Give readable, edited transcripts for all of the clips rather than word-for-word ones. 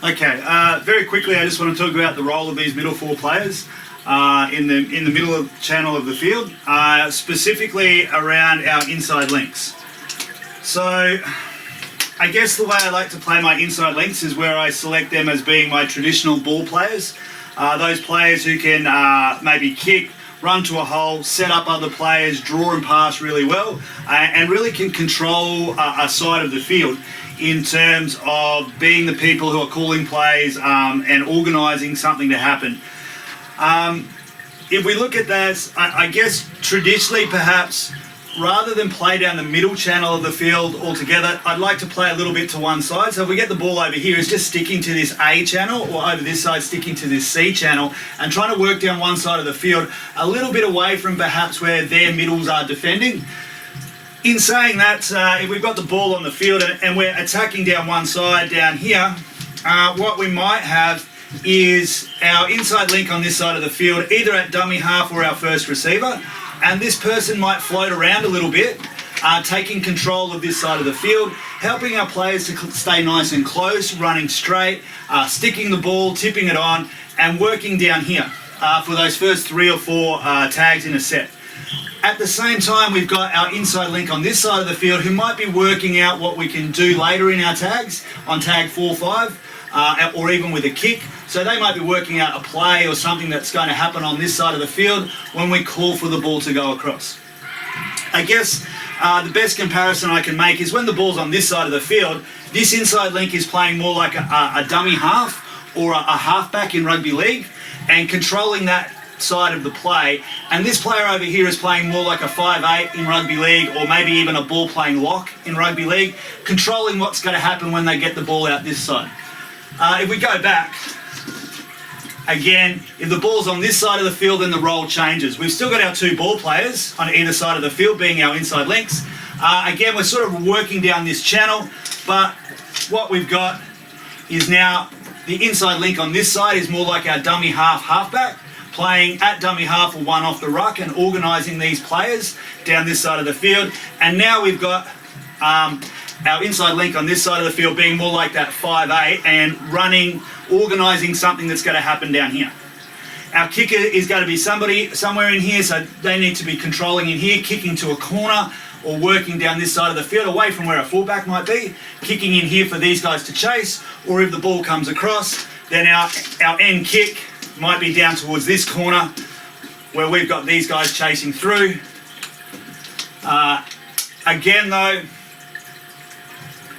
Okay, very quickly, I just want to talk about the role of these middle four players in the middle of channel of the field, specifically around our inside links. So, I guess the way I like to play my inside links is where I select them as being my traditional ball players. Those players who can maybe kick, run to a hole, set up other players, draw and pass really well, and really can control a side of the field in terms of being the people who are calling plays and organising something to happen. If we look at that, I guess traditionally perhaps, rather than play down the middle channel of the field altogether, I'd like to play a little bit to one side. So if we get the ball over here, it's just sticking to this A channel, or over this side sticking to this C channel, and trying to work down one side of the field a little bit away from perhaps where their middles are defending. In saying that, if we've got the ball on the field and we're attacking down one side down here, what we might have is our inside link on this side of the field, either at dummy half or our first receiver, and this person might float around a little bit, taking control of this side of the field, helping our players to stay nice and close, running straight, sticking the ball, tipping it on, and working down here for those first 3 or 4 tags in a set. At the same time, we've got our inside link on this side of the field who might be working out what we can do later in our tags, on tag 4, 5, or even with a kick. So they might be working out a play or something that's going to happen on this side of the field when we call for the ball to go across. I guess the best comparison I can make is when the ball's on this side of the field, this inside link is playing more like a dummy half or a halfback in rugby league, and controlling that side of the play, and this player over here is playing more like a 5'8" in rugby league, or maybe even a ball playing lock in rugby league, controlling what's going to happen when they get the ball out this side. If we go back, again, if the ball's on this side of the field, then the role changes. We've still got our 2 ball players on either side of the field being our inside links. Again, we're sort of working down this channel, but what we've got is now the inside link on this side is more like our dummy halfback, playing at dummy half or one off the ruck and organising these players down this side of the field. And now we've got our inside link on this side of the field being more like that 5'8" and running, organising something that's going to happen down here. Our kicker is going to be somebody somewhere in here, so they need to be controlling in here, kicking to a corner or working down this side of the field away from where a fullback might be, kicking in here for these guys to chase, or if the ball comes across, then our end kick might be down towards this corner where we've got these guys chasing through. Again though,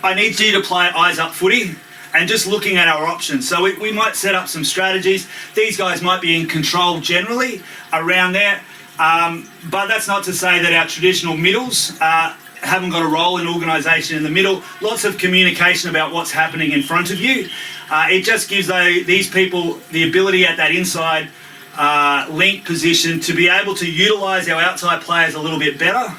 I need you to play eyes up footy and just looking at our options. So we might set up some strategies. These guys might be in control generally around there, but that's not to say that our traditional middles haven't got a role in organisation in the middle. Lots of communication about what's happening in front of you. It just gives these people the ability at that inside link position to be able to utilise our outside players a little bit better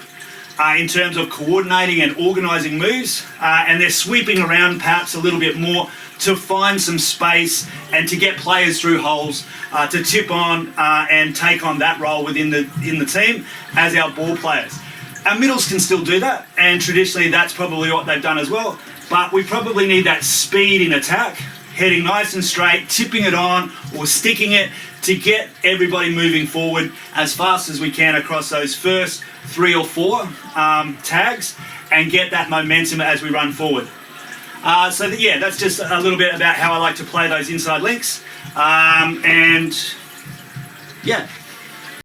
in terms of coordinating and organising moves, and they're sweeping around perhaps a little bit more to find some space and to get players through holes, to tip on and take on that role within the team as our ball players. Our middles can still do that, and traditionally that's probably what they've done as well, but we probably need that speed in attack, heading nice and straight, tipping it on or sticking it to get everybody moving forward as fast as we can across those first 3 or 4 tags and get that momentum as we run forward. Yeah, that's just a little bit about how I like to play those inside links. And yeah,